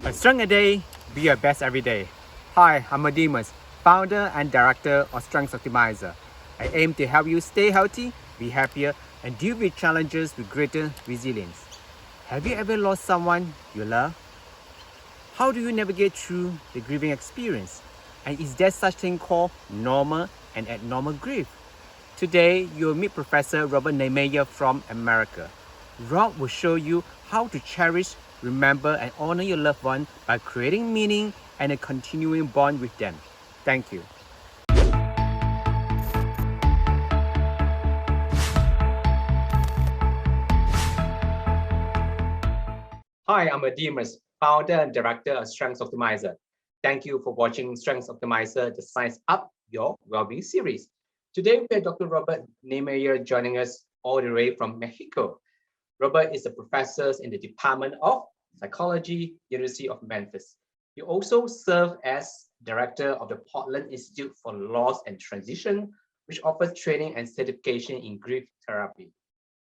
A strength a day, be your best every day. Hi, I'm Demus, founder and director of Strengths Optimizer. I aim to help you stay healthy, be happier, and deal with challenges with greater resilience. Have you ever lost someone you love? How do you navigate through the grieving experience? And is there such thing called normal and abnormal grief? Today, you'll meet Professor Robert Neimeyer from America. Rob will show you how to cherish, remember, and honor your loved one by creating meaning and a continuing bond with them. Thank you. Hi, I'm Demus, founder and director of Strengths Optimizer. Thank you for watching Strengths Optimizer, the Science Up Your Wellbeing series. Today, we have Dr. Robert Neimeyer joining us all the way from Mexico. Robert is a professor in the Department of Psychology, University of Memphis. He also served as director of the Portland Institute for Loss and Transition, which offers training and certification in grief therapy.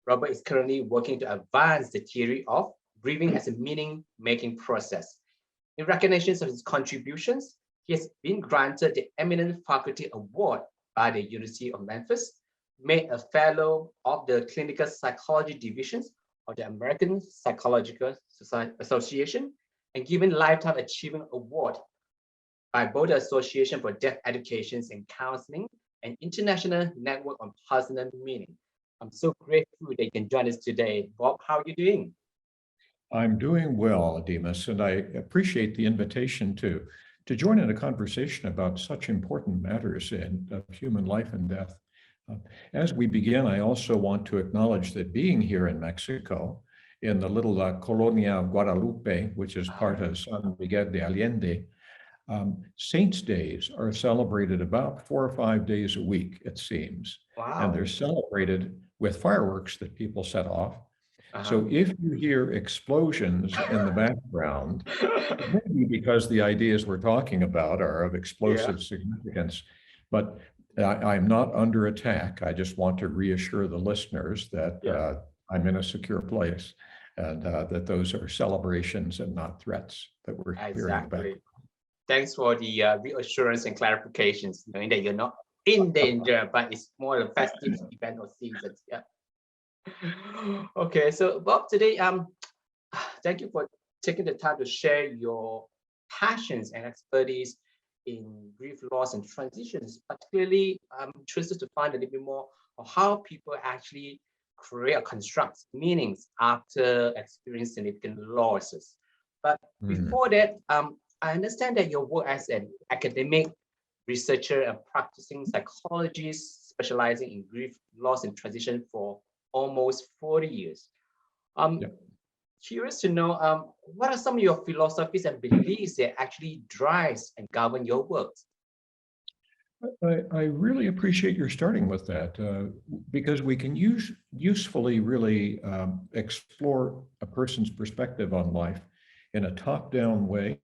Robert is currently working to advance the theory of grieving as a meaning-making process. In recognition of his contributions, he has been granted the Eminent Faculty Award by the University of Memphis, made a fellow of the Clinical Psychology Divisions of the American Psychological Association, and given Lifetime Achievement Award by both the Association for Deaf Education and Counseling and International Network on Personal Meaning. I'm so grateful that you can join us today. Bob, how are you doing? I'm doing well, Demus, and I appreciate the invitation to join in a conversation about such important matters in human life and death. As we begin, I also want to acknowledge that being here in Mexico, in the little Colonia Guadalupe, which is part of San Miguel de Allende, Saints' Days are celebrated about 4 or 5 days a week, it seems. Wow. And they're celebrated with fireworks that people set off. So if you hear explosions in the background, it may be because the ideas we're talking about are of explosive significance, but I'm not under attack. I just want to reassure the listeners that I'm in a secure place and that those are celebrations and not threats that we're hearing about. Thanks for the reassurance and clarifications, knowing that you're not in danger, but it's more a festive event or season. Yeah. Okay, so Bob, today, thank you for taking the time to share your passions and expertise in grief, loss, and transitions. Particularly, I'm interested to find a little bit more of how people actually create or construct meanings after experiencing significant losses. But before that, I understand that your work as an academic researcher and practicing psychologist specializing in grief, loss, and transition for almost 40 years. Curious to know, what are some of your philosophies and beliefs that actually drives and govern your work? I really appreciate your starting with that because we can usefully really explore a person's perspective on life in a top-down way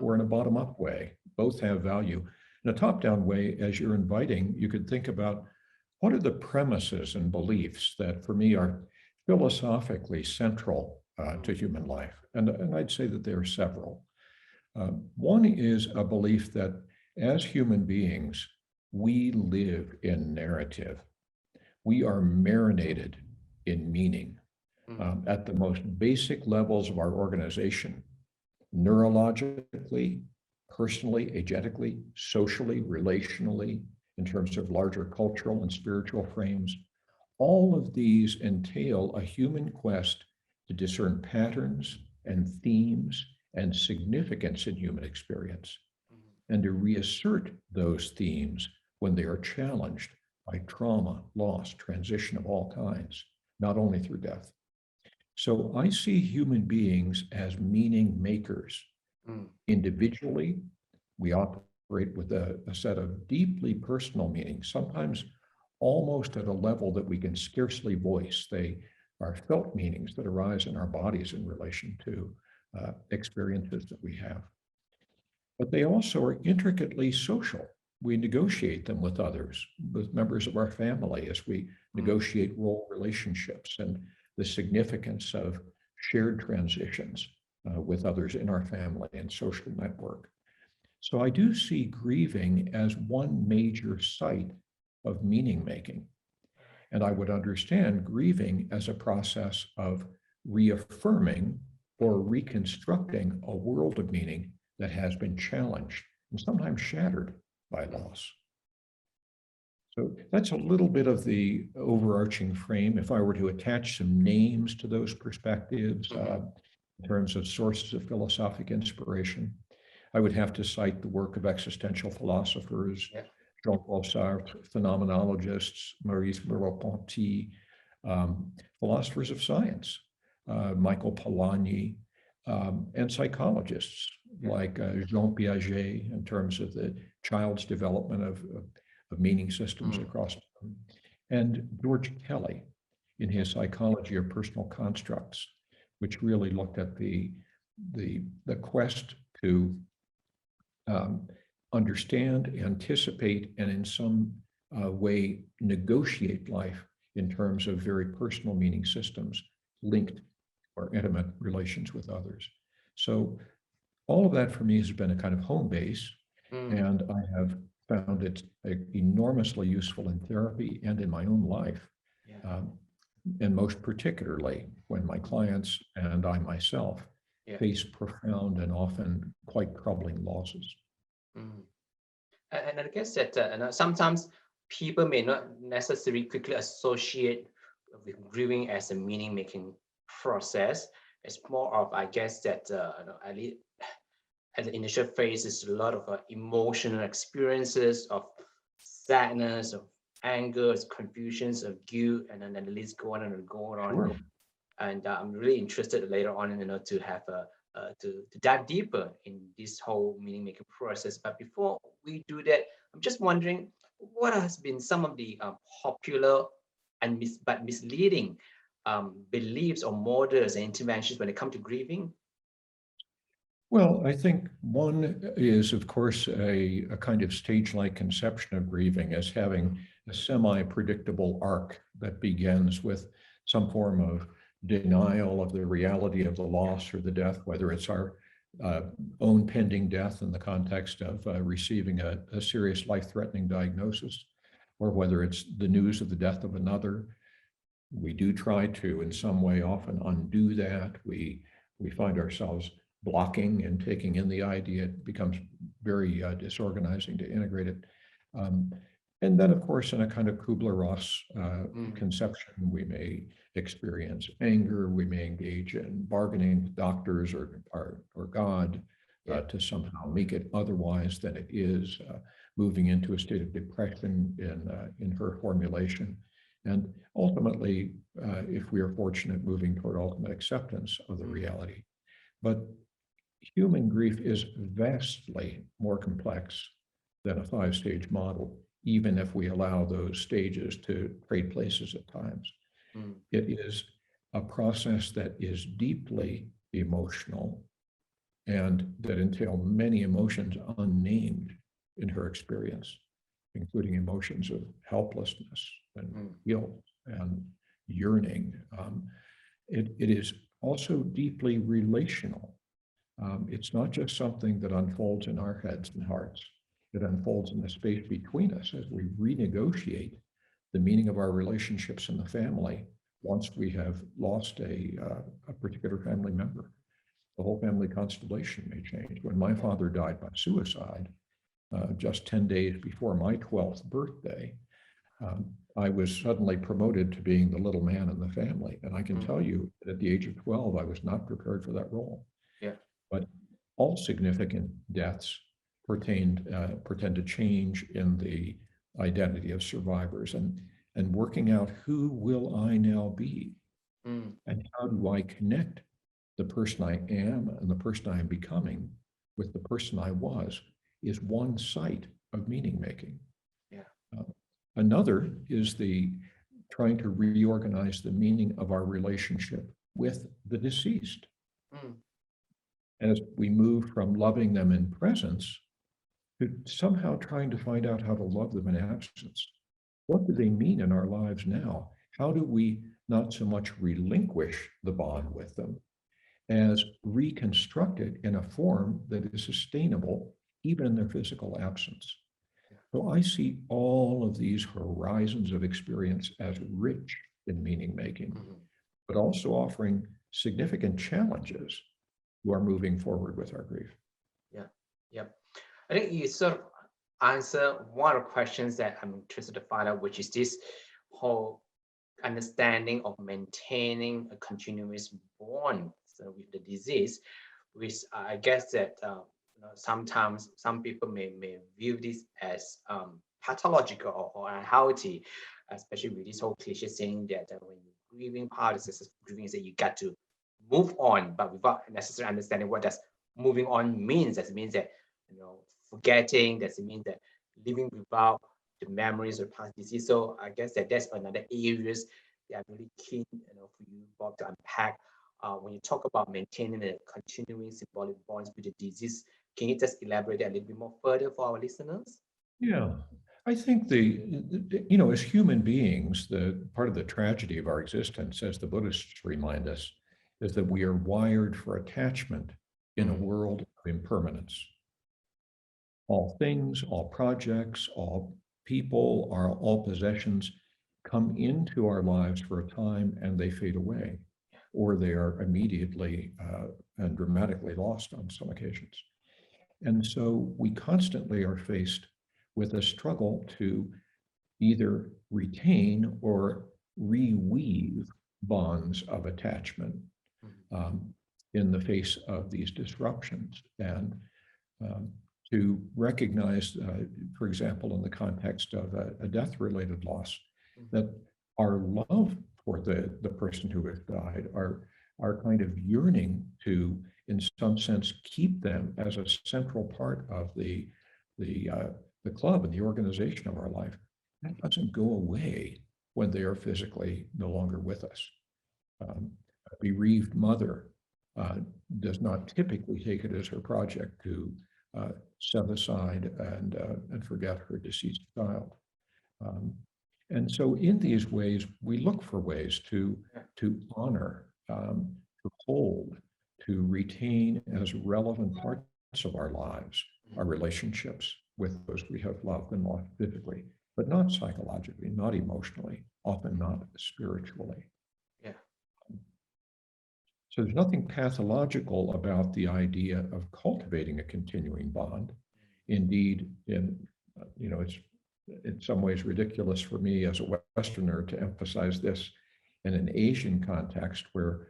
or in a bottom-up way. Both have value. In a top-down way, as you're inviting, you could think about what are the premises and beliefs that for me are philosophically central to human life? And I'd say that there are several. One is a belief that as human beings, we live in narrative. We are marinated in meaning at the most basic levels of our organization, neurologically, personally, agetically, socially, relationally, in terms of larger cultural and spiritual frames. All of these entail a human quest to discern patterns and themes and significance in human experience, and to reassert those themes when they are challenged by trauma, loss, transition of all kinds, not only through death. So I see human beings as meaning makers. Individually, we operate with a set of deeply personal meanings, sometimes almost at a level that we can scarcely voice. They are felt meanings that arise in our bodies in relation to experiences that we have. But they also are intricately social. We negotiate them with others, with members of our family, as we negotiate role relationships and the significance of shared transitions with others in our family and social network. So I do see grieving as one major site of meaning making. And I would understand grieving as a process of reaffirming or reconstructing a world of meaning that has been challenged and sometimes shattered by loss. So that's a little bit of the overarching frame. If I were to attach some names to those perspectives in terms of sources of philosophic inspiration, I would have to cite the work of existential philosophers, Jean-Paul Sartre, phenomenologists, Maurice Merleau-Ponty, philosophers of science, Michael Polanyi, and psychologists like Jean Piaget in terms of the child's development of meaning systems across time, and George Kelly in his Psychology of Personal Constructs, which really looked at the quest to understand, anticipate, and in some way negotiate life in terms of very personal meaning systems linked or intimate relations with others. So all of that for me has been a kind of home base, and I have found it enormously useful in therapy and in my own life, and most particularly when my clients and I myself face profound and often quite troubling losses. And I guess that sometimes people may not necessarily quickly associate with grieving as a meaning-making process. It's more of, I guess, that at least at the initial phase, is a lot of emotional experiences of sadness, of anger, confusions, of guilt, and then the list go on and go on. Sure. And I'm really interested later on, to have to dive deeper in this whole meaning-making process. But before we do that, I'm just wondering, what has been some of the popular and misleading beliefs or models and interventions when it comes to grieving? Well, I think one is, of course, a kind of stage-like conception of grieving as having a semi-predictable arc that begins with some form of denial of the reality of the loss or the death, whether it's our own pending death in the context of receiving a serious life-threatening diagnosis, or whether it's the news of the death of another. We do try to, in some way, often undo that. We find ourselves blocking and taking in the idea. It becomes very disorganizing to integrate it. And then, of course, in a kind of Kubler-Ross conception, we may experience anger, we may engage in bargaining with doctors or God to somehow make it otherwise than it is, moving into a state of depression in her formulation. And ultimately, if we are fortunate, moving toward ultimate acceptance of the reality. But human grief is vastly more complex than a 5-stage model, even if we allow those stages to trade places at times. It is a process that is deeply emotional and that entails many emotions unnamed in her experience, including emotions of helplessness and guilt and yearning. It is also deeply relational. It's not just something that unfolds in our heads and hearts. It unfolds in the space between us as we renegotiate the meaning of our relationships in the family once we have lost a particular family member. The whole family constellation may change. When my father died by suicide, just 10 days before my 12th birthday, I was suddenly promoted to being the little man in the family. And I can tell you that at the age of 12, I was not prepared for that role. But all significant deaths portend to change in the identity of survivors and working out who will I now be and how do I connect the person I am and the person I am becoming with the person I was is one site of meaning making. Another is the trying to reorganize the meaning of our relationship with the deceased. As we move from loving them in presence to somehow trying to find out how to love them in absence. What do they mean in our lives now? How do we not so much relinquish the bond with them as reconstructed in a form that is sustainable even in their physical absence. So I see all of these horizons of experience as rich in meaning making, but also offering significant challenges to our moving forward with our grief. Yeah. I think you sort of answer one of the questions that I'm interested to find out, which is this whole understanding of maintaining a continuous bond with the disease, which I guess that sometimes some people may view this as pathological or unhealthy, especially with this whole cliche saying that when you're grieving, part of successful grieving is that you got to move on, but without necessarily understanding what does moving on means. Does it mean that forgetting? Does it mean that living without the memories of past disease? So I guess that that's another areas that I'm really keen, for you, Bob, to unpack. When you talk about maintaining a continuing symbolic bonds with the disease, can you just elaborate a little bit more further for our listeners? Yeah, I think as human beings, the part of the tragedy of our existence, as the Buddhists remind us, is that we are wired for attachment in a world of impermanence. All things, all projects, all people, all possessions come into our lives for a time and they fade away, or they are immediately and dramatically lost on some occasions. And so we constantly are faced with a struggle to either retain or reweave bonds of attachment in the face of these disruptions. And to recognize, for example, in the context of a death-related loss, that our love for the person who has died, our kind of yearning to, in some sense, keep them as a central part of the club and the organization of our life, that doesn't go away when they are physically no longer with us. A bereaved mother does not typically take it as her project to set aside and forget her deceased child. And so in these ways, we look for ways to honor, to hold, to retain as relevant parts of our lives, our relationships with those we have loved and lost physically, but not psychologically, not emotionally, often not spiritually. Yeah. So there's nothing pathological about the idea of cultivating a continuing bond. Indeed, it's in some ways ridiculous for me as a Westerner to emphasize this in an Asian context where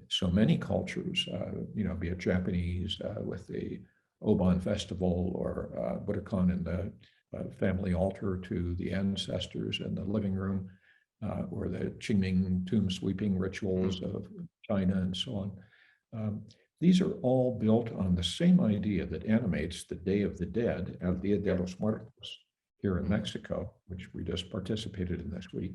so many cultures, be it Japanese with the Obon festival or Budokan in the family altar to the ancestors in the living room, or the Qingming tomb sweeping rituals of China and so on. These are all built on the same idea that animates the Day of the Dead, El Día de los Muertos, here in Mexico, which we just participated in this week,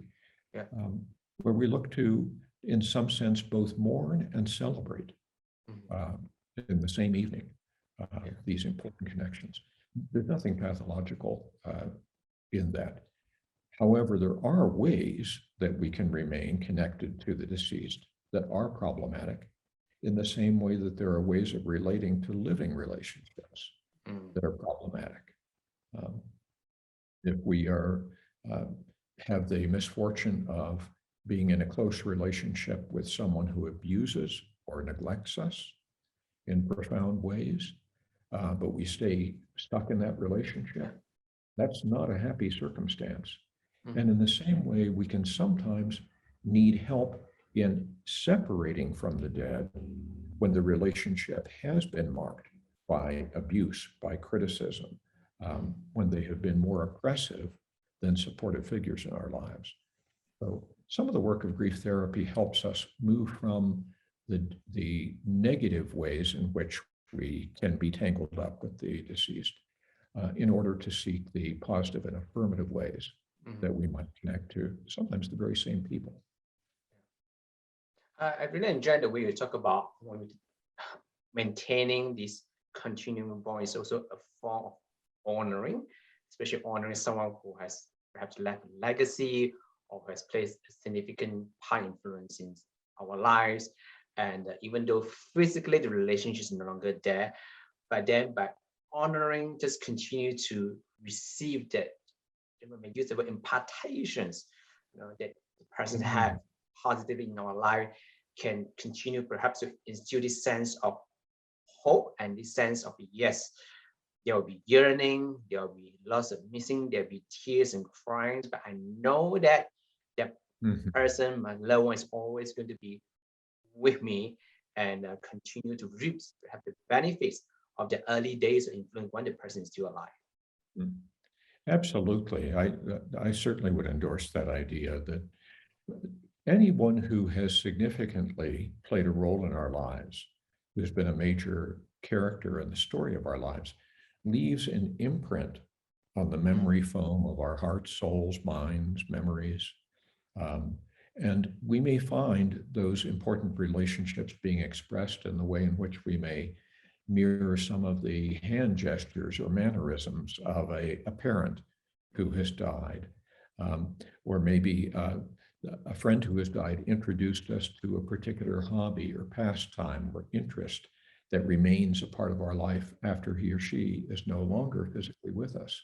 where we look to, in some sense, both mourn and celebrate in the same evening, these important connections. There's nothing pathological in that. However, there are ways that we can remain connected to the deceased that are problematic, in the same way that there are ways of relating to living relationships that are problematic. If we have the misfortune of being in a close relationship with someone who abuses or neglects us in profound ways, but we stay stuck in that relationship, that's not a happy circumstance. And in the same way, we can sometimes need help in separating from the dead when the relationship has been marked by abuse, by criticism, when they have been more oppressive than supportive figures in our lives. So some of the work of grief therapy helps us move from the negative ways in which we can be tangled up with the deceased in order to seek the positive and affirmative ways that we might connect to sometimes the very same people. I really enjoyed the way you talk about maintaining this continuing bond is also a form of honoring, especially honoring someone who has perhaps left a legacy or has placed a significant high influence in our lives. And even though physically the relationship is no longer there, but then by honoring, just continue to receive that, we may use the word impartations, that the person had positively in our life, can continue perhaps to instill this sense of hope and this sense of yes, there will be yearning, there will be lots of missing, there will be tears and crying, but I know that that Mhm. person, my loved one, is always going to be with me and continue to reap perhaps the benefits of the early days of influence when the person is still alive. Mm. Absolutely. I certainly would endorse that idea that anyone who has significantly played a role in our lives, who's been a major character in the story of our lives, leaves an imprint on the memory foam of our hearts, souls, minds, memories. Um, and we may find those important relationships being expressed in the way in which we may mirror some of the hand gestures or mannerisms of a parent who has died. Or maybe a friend who has died introduced us to a particular hobby or pastime or interest that remains a part of our life after he or she is no longer physically with us.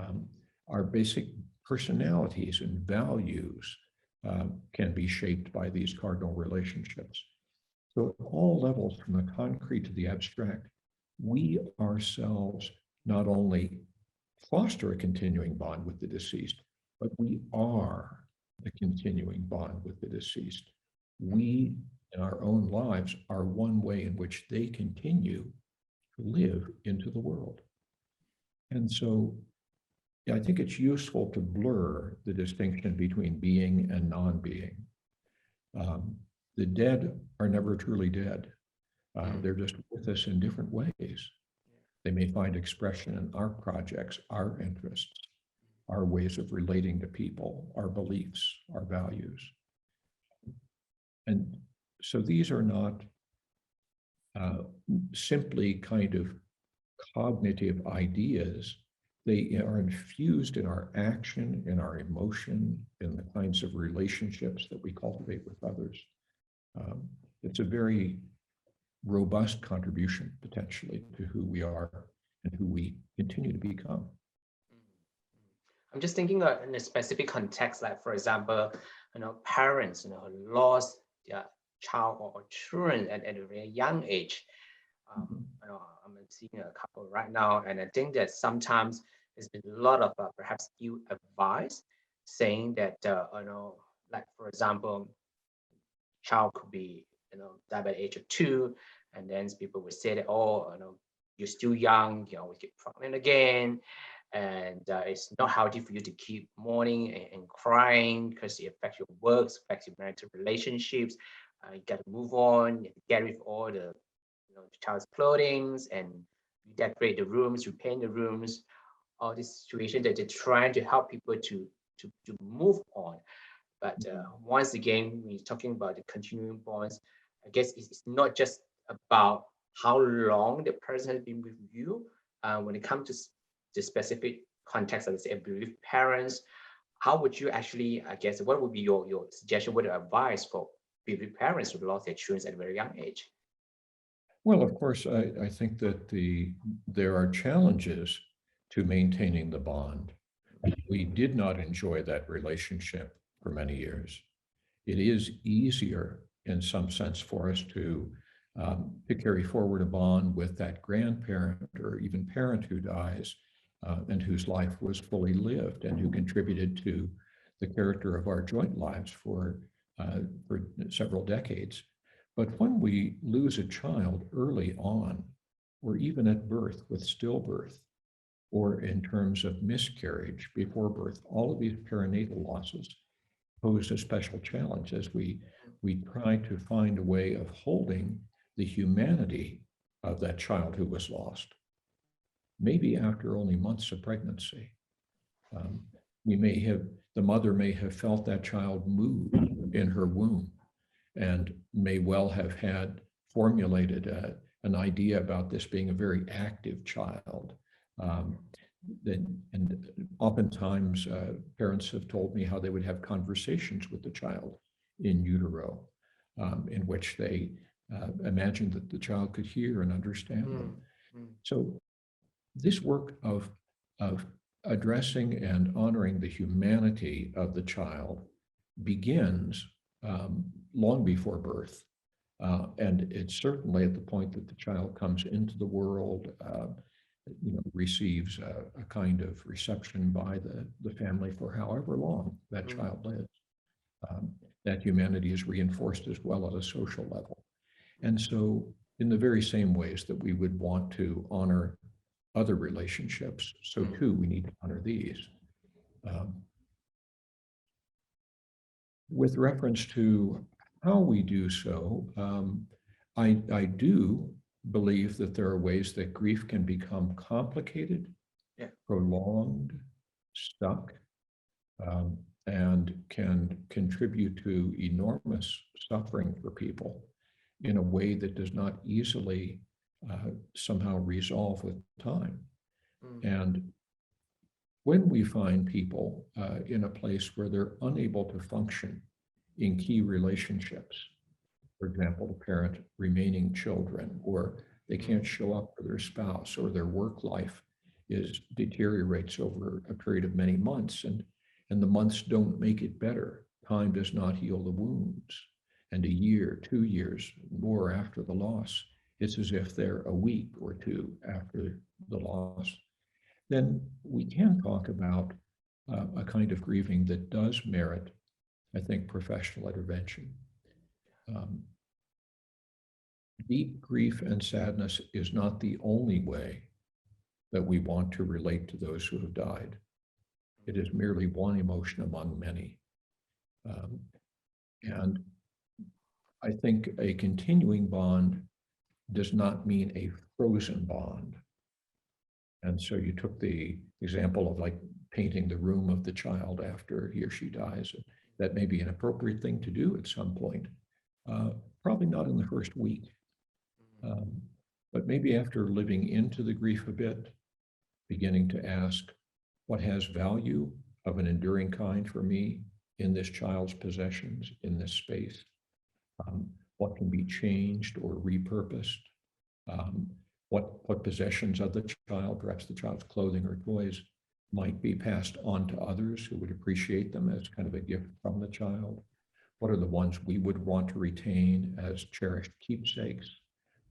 Um, our basic personalities and values can be shaped by these cardinal relationships. So at all levels, from the concrete to the abstract, we ourselves not only foster a continuing bond with the deceased, but we are the continuing bond with the deceased. We, in our own lives, are one way in which they continue to live into the world. And so I think it's useful to blur the distinction between being and non-being. Um, the dead are never truly dead. They're just with us in different ways. They may find expression in our projects, our interests, our ways of relating to people, our beliefs, our values. And so these are not simply kind of cognitive ideas. They are infused in our action, in our emotion, in the kinds of relationships that we cultivate with others. It's a very robust contribution potentially to who we are and who we continue to become. I'm just thinking in a specific context, like for example, parents, who lost their child or children at a very young age. I'm seeing a couple right now, and I think that sometimes there's been a lot of perhaps ill advice saying that, like for example, child could be, die by the age of 2, and then people would say that, oh, you're still young, we get pregnant again, and it's not healthy for you to keep mourning and crying because it affects your works, affects your marital relationships. You got to move on, you get rid of all the the child's clothing, and you decorate the rooms, you paint the rooms, all this situation that they're trying to help people to move on. But once again, when you're talking about the continuing bonds, I guess it's not just about how long the person has been with you. When it comes to the specific context, let's say bereaved parents, how would you actually, I guess, what would be your suggestion, what advice for bereaved parents who lost their children at a very young age? Well, of course, I think that there are challenges to maintaining the bond. We did not enjoy that relationship for many years. It is easier in some sense for us to carry forward a bond with that grandparent or even parent who dies and whose life was fully lived and who contributed to the character of our joint lives for several decades. But when we lose a child early on, or even at birth with stillbirth, or in terms of miscarriage before birth, all of these perinatal losses pose a special challenge as we try to find a way of holding the humanity of that child who was lost, maybe after only months of pregnancy. The mother may have felt that child move in her womb and may well have had formulated an idea about this being a very active child. And oftentimes parents have told me how they would have conversations with the child in utero. in which they imagined that the child could hear and understand them. So this work of addressing and honoring the humanity of the child begins long before birth. And it's certainly at the point that the child comes into the world, receives a kind of reception by the family for however long that child lives. That humanity is reinforced as well at a social level. And so in the very same ways that we would want to honor other relationships, so too we need to honor these. With reference to how we do so, I do believe that there are ways that grief can become complicated, prolonged, stuck, and can contribute to enormous suffering for people in a way that does not easily somehow resolve with time. And when we find people in a place where they're unable to function in key relationships, for example, the parent remaining children, or they can't show up for their spouse, or their work life deteriorates over a period of many months, and the months don't make it better. Time does not heal the wounds. And a year, 2 years more after the loss, it's as if they're a week or two after the loss. Then we can talk about a kind of grieving that does merit, I think, professional intervention. Deep grief and sadness is not the only way that we want to relate to those who have died. It is merely one emotion among many. And I think a continuing bond does not mean a frozen bond. And so you took the example of like painting the room of the child after he or she dies. That may be an appropriate thing to do at some point. Probably not in the first week. But maybe after living into the grief a bit, beginning to ask, what has value of an enduring kind for me in this child's possessions, in this space? What can be changed or repurposed? What possessions of the child, perhaps the child's clothing or toys, might be passed on to others who would appreciate them as kind of a gift from the child? What are the ones we would want to retain as cherished keepsakes?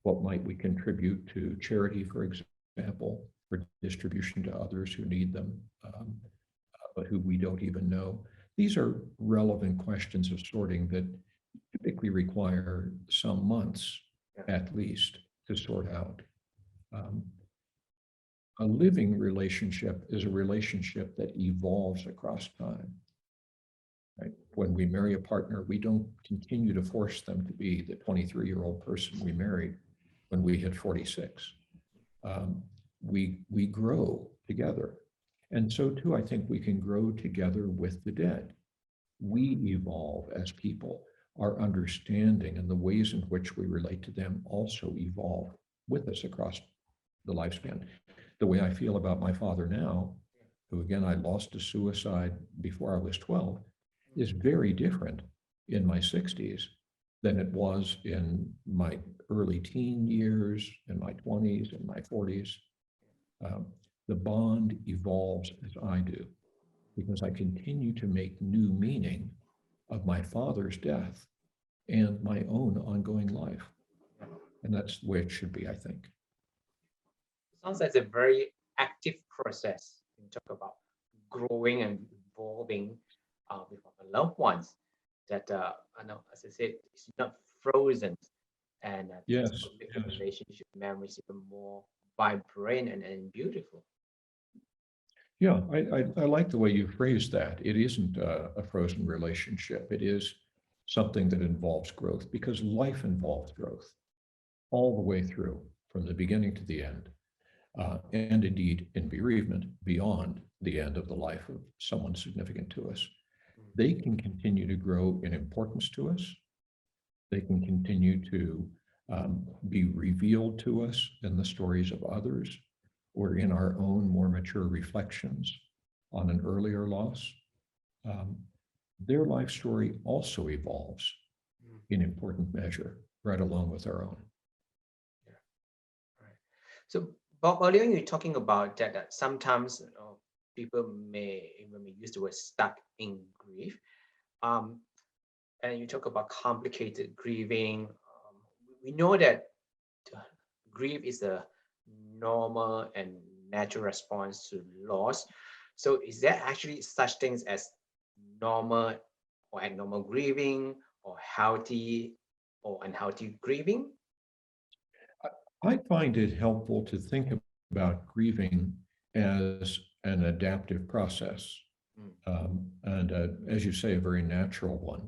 What might we contribute to charity, for example, for distribution to others who need them, but who we don't even know? These are relevant questions of sorting that typically require some months, at least, to sort out. A living relationship is a relationship that evolves across time. Right? When we marry a partner, we don't continue to force them to be the 23-year-old person we married when we hit 46. We grow together. And so too, I think we can grow together with the dead. We evolve as people. Our understanding and the ways in which we relate to them also evolve with us across the lifespan. The way I feel about my father now, who again, I lost to suicide before I was 12, is very different in my 60s than it was in my early teen years, in my 20s, in my 40s. The bond evolves as I do, because I continue to make new meaning of my father's death and my own ongoing life. And that's the way it should be, I think. Sounds like a very active process. You talk about growing and evolving with our loved ones. That I know, as I said, it's not frozen, and Yes, make the relationship memories even more vibrant and beautiful. Yeah, I like the way you phrased that. It isn't a frozen relationship. It is something that involves growth, because life involves growth all the way through, from the beginning to the end. And indeed, in bereavement, beyond the end of the life of someone significant to us. They can continue to grow in importance to us. They can continue to be revealed to us in the stories of others, or in our own more mature reflections on an earlier loss. Their life story also evolves in important measure, right along with our own. Yeah. Right. So Bob, earlier you're talking about that sometimes people may use the word stuck in grief. And you talk about complicated grieving. We know that grief is a normal and natural response to loss. So is there actually such things as normal or abnormal grieving, or healthy or unhealthy grieving? I find it helpful to think about grieving as an adaptive process, and as you say, a very natural one.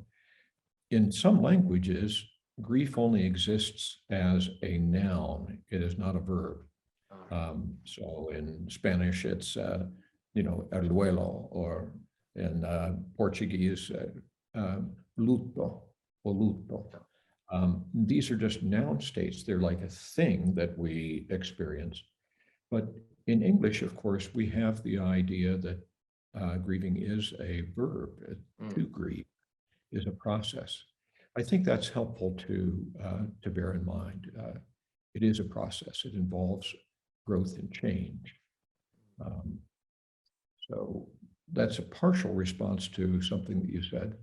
In some languages, grief only exists as a noun. It is not a verb. So in Spanish, it's, el duelo, or in Portuguese, luto or luto. These are just noun states. They're like a thing that we experience. But in English, of course, we have the idea that grieving is a verb. To grieve is a process. I think that's helpful to bear in mind. It is a process. It involves growth and change. So that's a partial response to something that you said.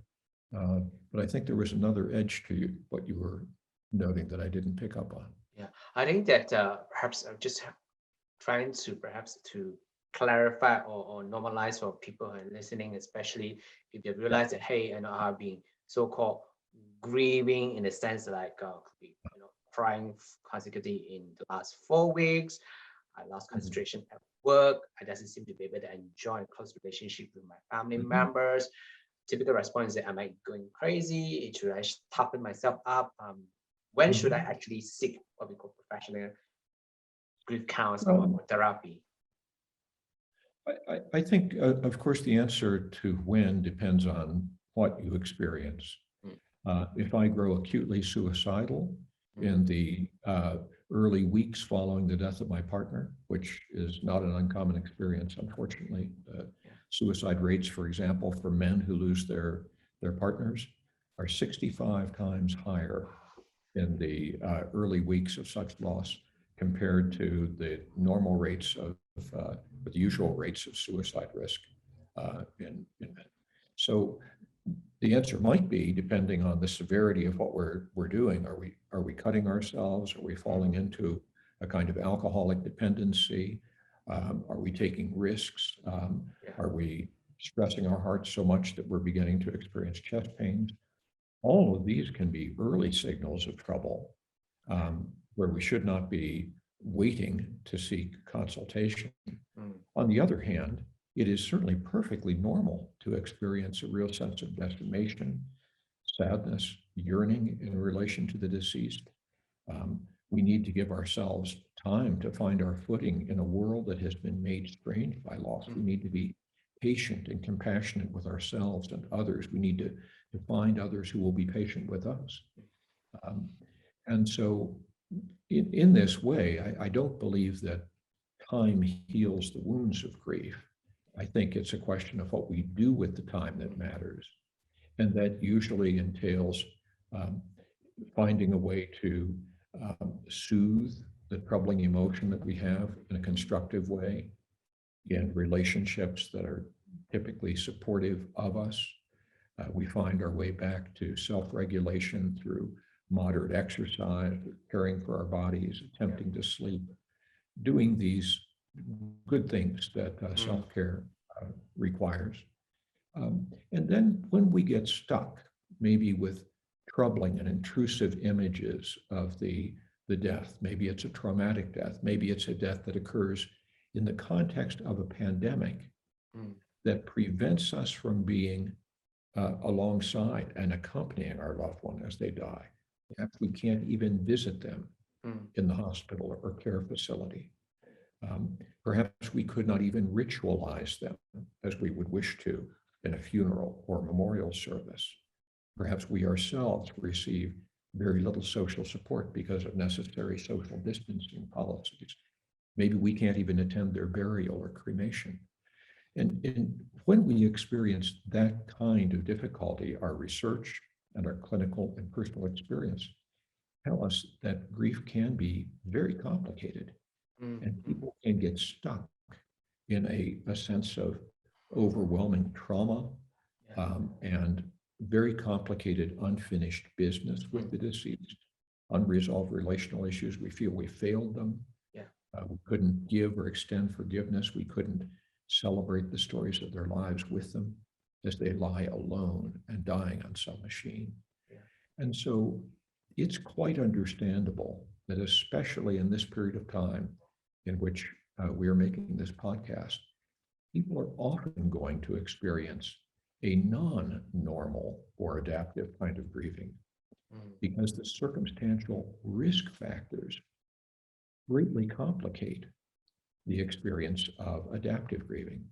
But I think there was another edge to what you were noting that I didn't pick up on. Yeah, I think that perhaps just trying to clarify or normalize for people who are listening, especially if they realize that, hey, I've been so-called grieving in the sense like crying consecutively in the last 4 weeks. I lost concentration at work. I doesn't seem to be able to enjoy a close relationship with my family members. Typical response is that, am I going crazy? Should I toughen myself up? When should I actually seek what we call professional grief counseling or therapy? I think, of course, the answer to when depends on what you experience. If I grow acutely suicidal in the early weeks following the death of my partner, which is not an uncommon experience, unfortunately. Suicide rates, for example, for men who lose their partners are 65 times higher in the early weeks of such loss compared to the normal rates of, the usual rates of suicide risk in men. So the answer might be, depending on the severity of what we're doing, are we cutting ourselves? Are we falling into a kind of alcoholic dependency? Are we taking risks? Are we stressing our hearts so much that we're beginning to experience chest pains? All of these can be early signals of trouble, where we should not be waiting to seek consultation. On the other hand, it is certainly perfectly normal to experience a real sense of decimation, sadness, yearning in relation to the deceased. We need to give ourselves time to find our footing in a world that has been made strange by loss. We need to be patient and compassionate with ourselves and others. We need to find others who will be patient with us. And so in this way, I don't believe that time heals the wounds of grief. I think it's a question of what we do with the time that matters. And that usually entails finding a way to soothe the troubling emotion that we have in a constructive way, in relationships that are typically supportive of us. We find our way back to self-regulation through moderate exercise, caring for our bodies, attempting to sleep, doing these good things that self-care requires. And then when we get stuck, maybe with troubling and intrusive images of the death, maybe it's a traumatic death, maybe it's a death that occurs in the context of a pandemic that prevents us from being alongside and accompanying our loved one as they die. Perhaps we can't even visit them in the hospital or care facility. Perhaps we could not even ritualize them as we would wish to in a funeral or memorial service. Perhaps we ourselves receive very little social support because of necessary social distancing policies. Maybe we can't even attend their burial or cremation. And when we experience that kind of difficulty, our research and our clinical and personal experience tell us that grief can be very complicated, and people can get stuck in a sense of overwhelming trauma and very complicated, unfinished business with the deceased, unresolved relational issues. We feel we failed them. We couldn't give or extend forgiveness. We couldn't celebrate the stories of their lives with them as they lie alone and dying on some machine. And so it's quite understandable that, especially in this period of time in which we are making this podcast, people are often going to experience a non-normal or adaptive kind of grieving because the circumstantial risk factors greatly complicate the experience of adaptive grieving.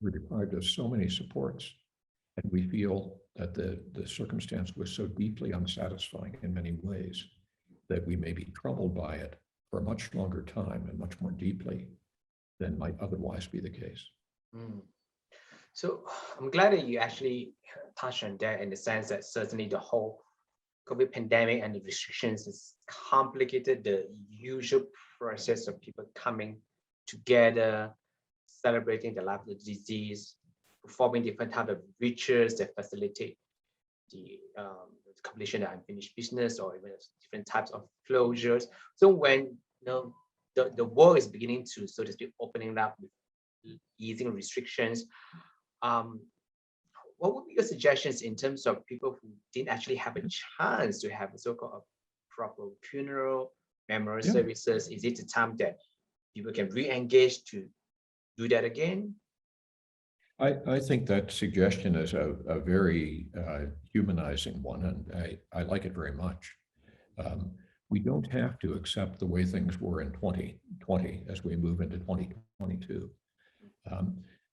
We're deprived of so many supports, and we feel that the circumstance was so deeply unsatisfying in many ways that we may be troubled by it for a much longer time and much more deeply than might otherwise be the case. So I'm glad that you actually touched on that, in the sense that certainly the whole COVID pandemic and the restrictions has complicated the usual process of people coming together, celebrating the life of the disease, performing different types of rituals that facilitate the completion of unfinished business, or even different types of closures. So when the world is beginning to, so to speak, opening up with easing restrictions, what would be your suggestions in terms of people who didn't actually have a chance to have a so-called proper funeral, memorial services? Is it a time that people can re-engage to do that again? I think that suggestion is a very humanizing one, and I like it very much. We don't have to accept the way things were in 2020 as we move into 2022.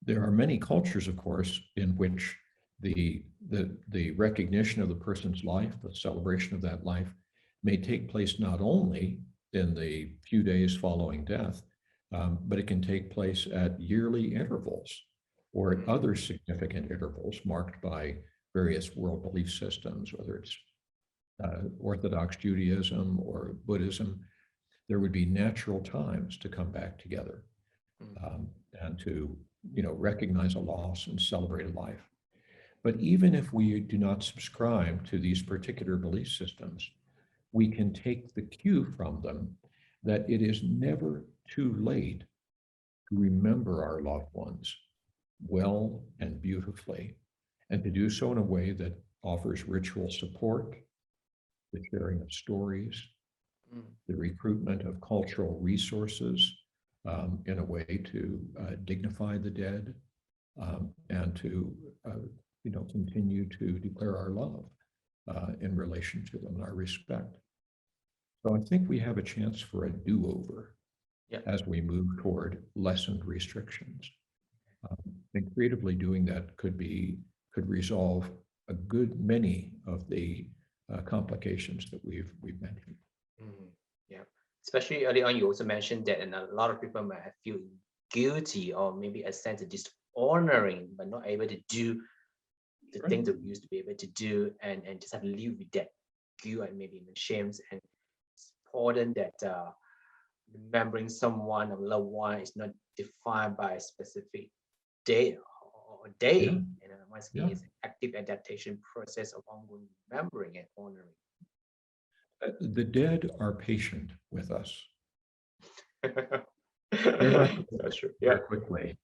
There are many cultures, of course, in which the recognition of the person's life, the celebration of that life, may take place not only in the few days following death, but it can take place at yearly intervals or at other significant intervals marked by various world belief systems, whether it's Orthodox Judaism or Buddhism. There would be natural times to come back together and to recognize a loss and celebrate a life. But even if we do not subscribe to these particular belief systems, we can take the cue from them that it is never too late to remember our loved ones well and beautifully, and to do so in a way that offers ritual support, the sharing of stories, the recruitment of cultural resources in a way to dignify the dead, and to continue to declare our love in relation to them and our respect. So I think we have a chance for a do-over as we move toward lessened restrictions. And creatively doing that could resolve a good many of the complications that we've mentioned. Yeah, especially early on, you also mentioned that, and a lot of people might feel guilty or maybe a sense of dishonoring, but not able to do the things that we used to be able to do, and just have to live with that guilt and maybe even shames. And it's important that remembering someone, a loved one, is not defined by a specific day or day. Once again, it's an active adaptation process of ongoing remembering and honoring. The dead are patient with us. They're not That's true. very quickly.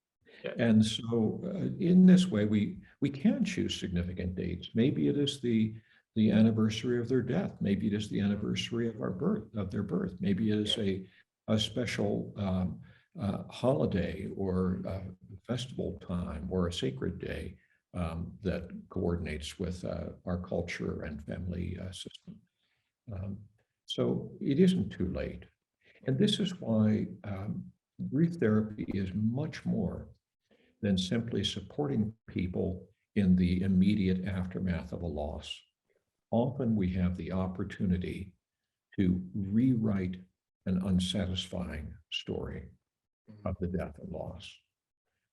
And so in this way, we can choose significant dates. Maybe it is the anniversary of their death. Maybe it is the anniversary of their birth. Maybe it is a special holiday or festival time or a sacred day that coordinates with our culture and family system. So it isn't too late. And this is why grief therapy is much more than simply supporting people in the immediate aftermath of a loss. Often we have the opportunity to rewrite an unsatisfying story of the death and loss.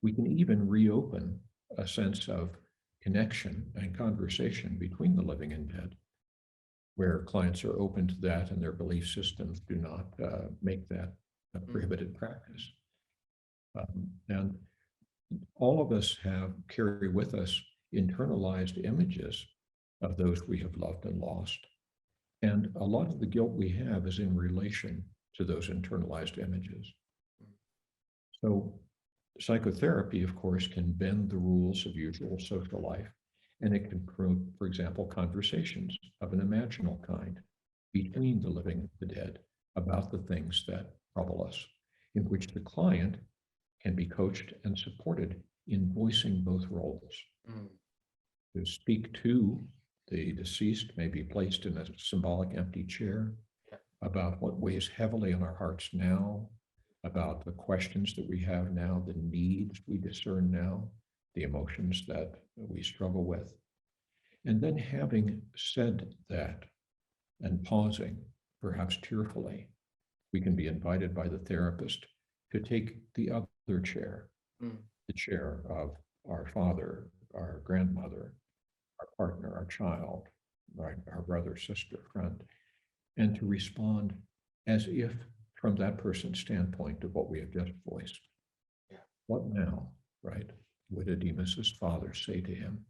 We can even reopen a sense of connection and conversation between the living and dead, where clients are open to that and their belief systems do not make that a prohibited practice. And all of us carry with us internalized images of those we have loved and lost. And a lot of the guilt we have is in relation to those internalized images. So psychotherapy, of course, can bend the rules of usual social life, and it can prove, for example, conversations of an imaginal kind between the living and the dead about the things that trouble us, in which the client can be coached and supported in voicing both roles. To speak to the deceased may be placed in a symbolic empty chair about what weighs heavily on our hearts now, about the questions that we have now, the needs we discern now, the emotions that we struggle with. And then having said that and pausing, perhaps tearfully, we can be invited by the therapist to take the other chair, the chair of our father, our grandmother, our partner, our child, right, our brother, sister, friend, and to respond as if from that person's standpoint of what we have just voiced. What now, right? Would Demas's father say to him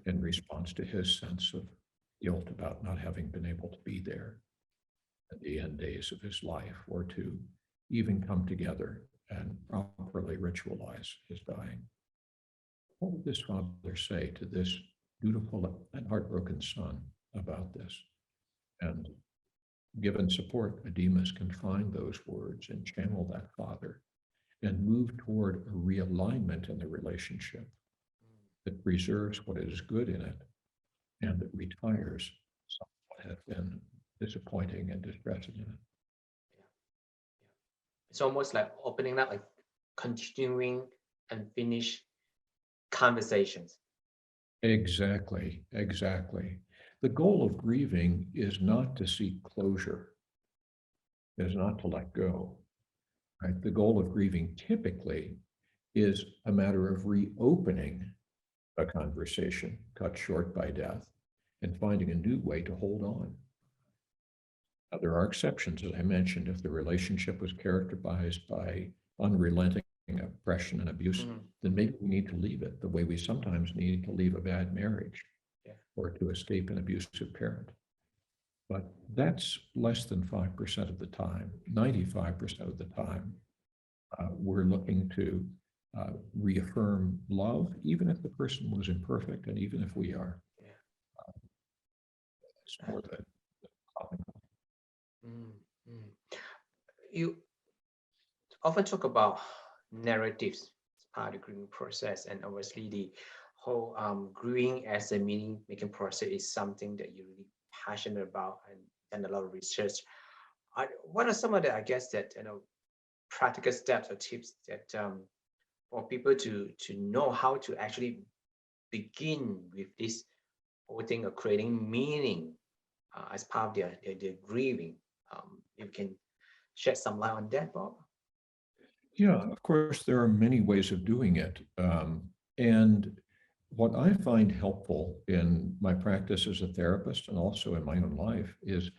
in response to his sense of guilt about not having been able to be there at the end days of his life, or to even come together and properly ritualize his dying? What would this father say to this dutiful and heartbroken son about this? And given support, Demas can find those words and channel that father and move toward a realignment in the relationship that preserves what is good in it and that retires what has been disappointing and distressing in it. It's almost like opening up, like continuing and finish conversations. Exactly, exactly. The goal of grieving is not to seek closure, is not to let go, right? The goal of grieving typically is a matter of reopening a conversation cut short by death and finding a new way to hold on. Now, there are exceptions, as I mentioned. If the relationship was characterized by unrelenting oppression and abuse, then maybe we need to leave it the way we sometimes need to leave a bad marriage or to escape an abusive parent. But that's less than 5% of the time. 95% of the time, we're looking to reaffirm love, even if the person was imperfect and even if we are. It's more than common. You often talk about narratives as part of the grieving process, and obviously the whole grieving as a meaning-making process is something that you're really passionate about and a lot of research. What are some of the, I guess, that practical steps or tips that for people to know how to actually begin with this whole thing of creating meaning as part of their grieving? If you can shed some light on that, Bob. Yeah, of course, there are many ways of doing it. And what I find helpful in my practice as a therapist and also in my own life is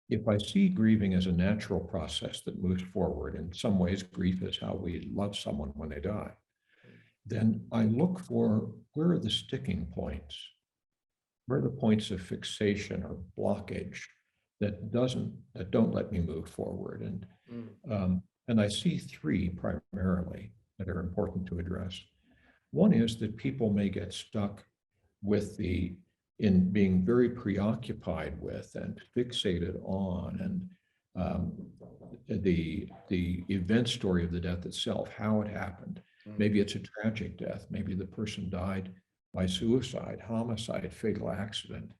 if I see grieving as a natural process that moves forward, in some ways, grief is how we love someone when they die, then I look for where are the sticking points? Where are the points of fixation or blockage that don't let me move forward? And I see three primarily that are important to address. One is that people may get stuck with in being very preoccupied with and fixated on the event story of the death itself, how it happened. Maybe it's a tragic death. Maybe the person died by suicide, homicide, fatal accident,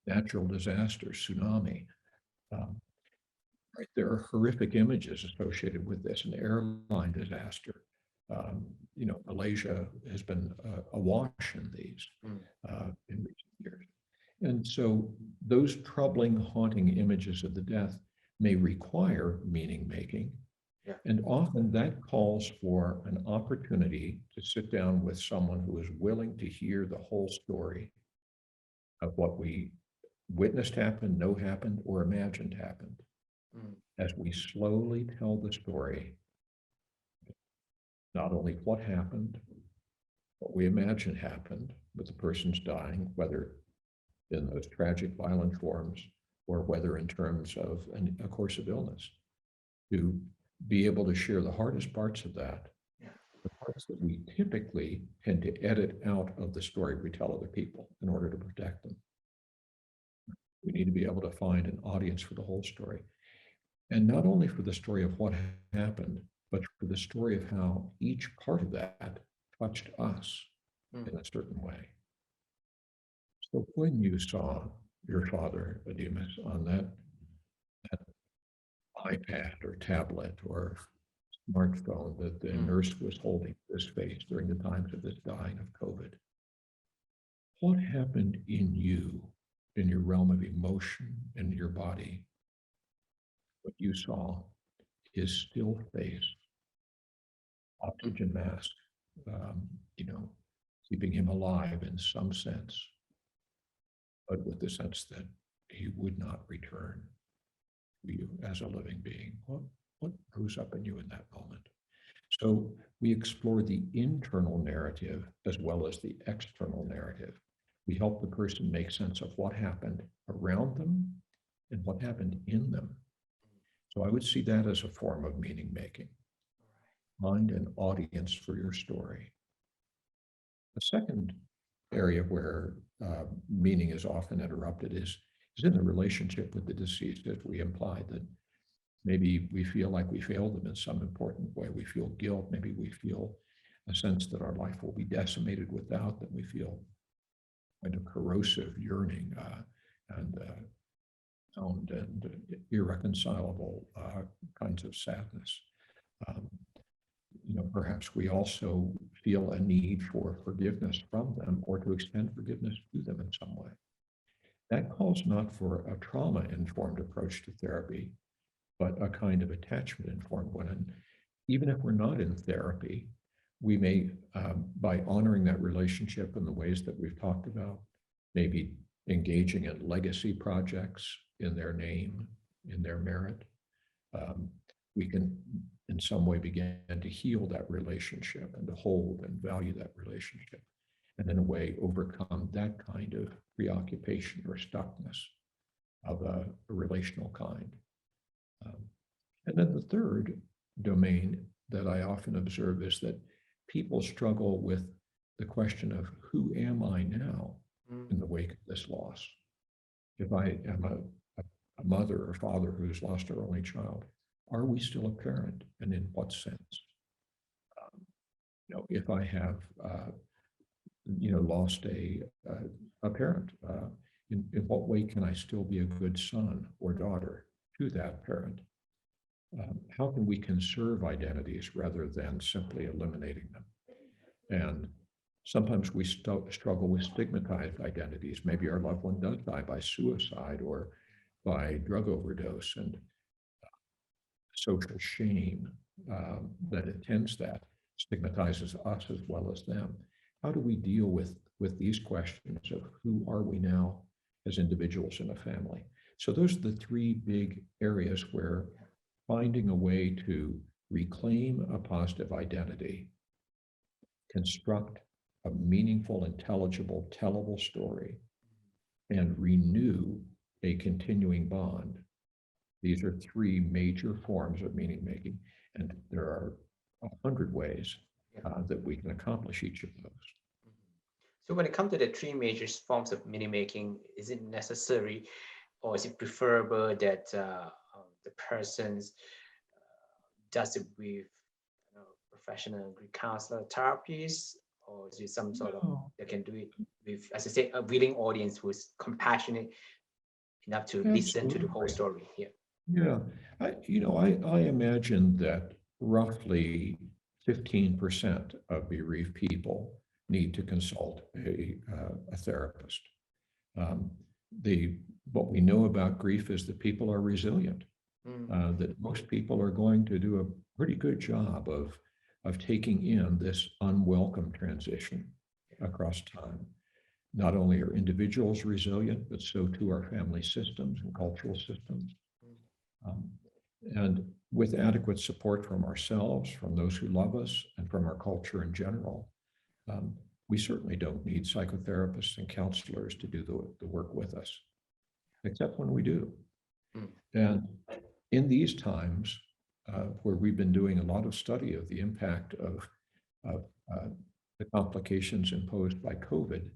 natural disaster, tsunami. Right, there are horrific images associated with this, an airline disaster. Malaysia has been awash in these in recent years. And so those troubling, haunting images of the death may require meaning making. Yeah. And often that calls for an opportunity to sit down with someone who is willing to hear the whole story of what we witnessed happen, know happened, or imagined happened. Mm. As we slowly tell the story, not only what happened, what we imagine happened with the person's dying, whether in those tragic, violent forms, or whether in terms of a course of illness, to be able to share the hardest parts of that, Yeah. the parts that we typically tend to edit out of the story we tell other people in order to protect them. We need to be able to find an audience for the whole story. And not only for the story of what happened, but for the story of how each part of that touched us Mm. in a certain way. So when you saw your father, Demas, on that iPad or tablet or smartphone that the Mm. nurse was holding his face during the times of this dying of COVID, what happened in you, in your realm of emotion, in your body? What you saw his still face, oxygen mask, um, you know, keeping him alive in some sense, but with the sense that he would not return to you as a living being. What rose up in you in that moment? So we explore the internal narrative as well as the external narrative. We help the person make sense of what happened around them and what happened in them. So I would see that as a form of meaning making. Find an audience for your story. The second area where meaning is often interrupted is in the relationship with the deceased, as we implied that maybe we feel like we failed them in some important way. We feel guilt. Maybe we feel a sense that our life will be decimated without them. We feel kind of corrosive yearning and irreconcilable kinds of sadness. Um, perhaps we also feel a need for forgiveness from them or to extend forgiveness to them in some way. That calls not for a trauma-informed approach to therapy, but a kind of attachment-informed one. And even if we're not in therapy, we may, by honoring that relationship in the ways that we've talked about, maybe engaging in legacy projects in their name, in their merit, we can in some way begin to heal that relationship and to hold and value that relationship, and in a way overcome that kind of preoccupation or stuckness of a relational kind. And then the third domain that I often observe is that people struggle with the question of who am I now in the wake of this loss? If I am a mother or father who's lost their only child, are we still a parent, and in what sense? If I have, lost a parent, in what way can I still be a good son or daughter to that parent? How can we conserve identities rather than simply eliminating them? And sometimes we struggle with stigmatized identities. Maybe our loved one does die by suicide or by drug overdose, and social shame that attends that stigmatizes us as well as them. How do we deal with these questions of who are we now as individuals in a family? So those are the three big areas where finding a way to reclaim a positive identity, construct a meaningful, intelligible, tellable story, and renew a continuing bond. These are three major forms of meaning making, and there are 100 ways that we can accomplish each of those. So when it comes to the three major forms of meaning making, is it necessary or is it preferable that the person's does it with professional grief counselor therapies, or is it some sort of they can do it with, as I say, a willing audience who is compassionate enough to listen to the whole story here? Yeah, I imagine that roughly 15% of bereaved people need to consult a therapist. What we know about grief is that people are resilient. that most people are going to do a pretty good job of taking in this unwelcome transition across time. Not only are individuals resilient, but so too are family systems and cultural systems. And with adequate support from ourselves, from those who love us, and from our culture in general, we certainly don't need psychotherapists and counselors to do the work with us, except when we do. And in these times, where we've been doing a lot of study of the impact of the complications imposed by COVID,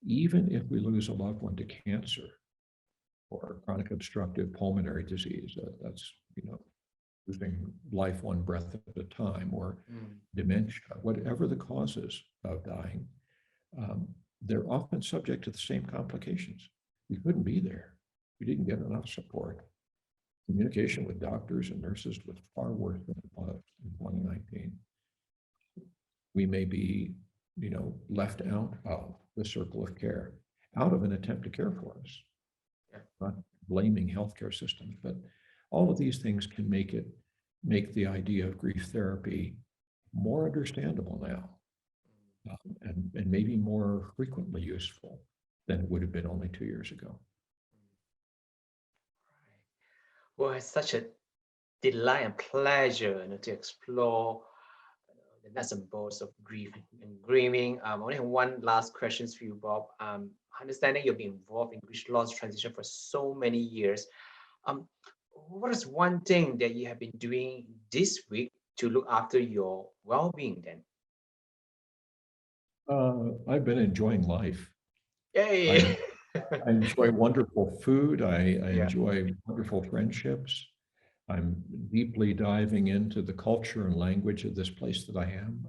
even if we lose a loved one to cancer or chronic obstructive pulmonary disease, that's, losing life one breath at a time, or dementia, whatever the causes of dying, they're often subject to the same complications. We couldn't be there. We didn't get enough support. Communication with doctors and nurses was far worse than it was in 2019. We may be, left out of the circle of care, out of an attempt to care for us. Not blaming healthcare systems, but all of these things can make the idea of grief therapy more understandable now, and maybe more frequently useful than it would have been only 2 years ago. Well, it's such a delight and pleasure to explore the nuts and bolts of grief and grieving. I only have one last question for you, Bob. Understanding you've been involved in grief loss transition for so many years. What is one thing that you have been doing this week to look after your well-being then? I've been enjoying life. Yay! I enjoy wonderful food. I Yeah. enjoy wonderful friendships. I'm deeply diving into the culture and language of this place that I am.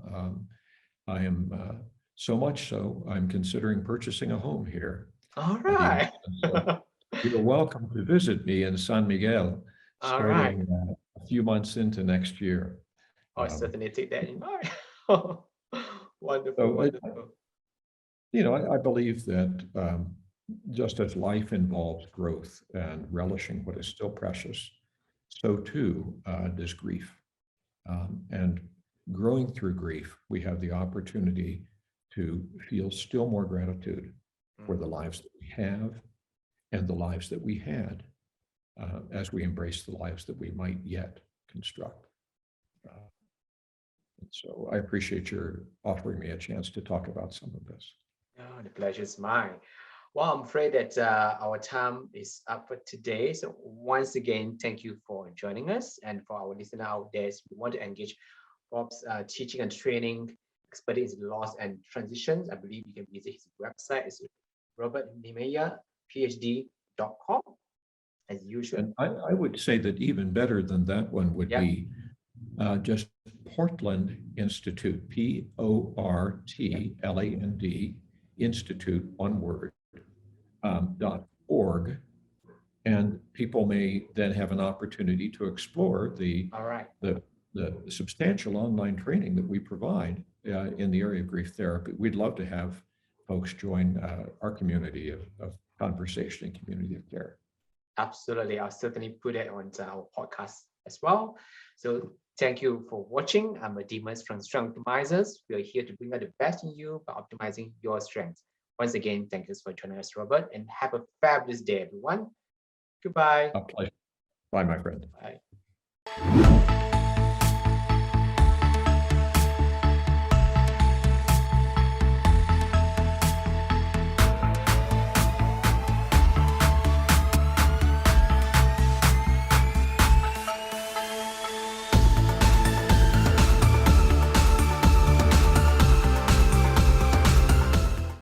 I am so much so, I'm considering purchasing a home here. All right. So you're welcome to visit me in San Miguel, All right. starting a few months into next year. I'll certainly take that in mind. Wonderful, So wonderful. I believe that just as life involves growth and relishing what is still precious, so too does grief. And growing through grief, we have the opportunity to feel still more gratitude for the lives that we have and the lives that we had, as we embrace the lives that we might yet construct. So I appreciate your offering me a chance to talk about some of this. Oh, the pleasure is mine. Well, I'm afraid that our time is up for today. So once again, thank you for joining us. And for our listener out there, if you want to engage Bob's teaching and training expertise in loss and transitions, I believe you can visit his website. It's robertneimeyer.phd.com as usual. And I would say that even better than that one would be just Portland Institute, PORTLAND Institute, one word, .org. And people may then have an opportunity to explore the substantial online training that we provide in the area of grief therapy. We'd love to have folks join our community of conversation and community of care. Absolutely. I'll certainly put it on our podcast as well. So thank you for watching. I'm Demys from Strength Optimizers. We are here to bring out the best in you by optimizing your strengths. Once again, thank you for joining us, Robert, and have a fabulous day, everyone. Goodbye. A pleasure. Bye, my friend. Bye.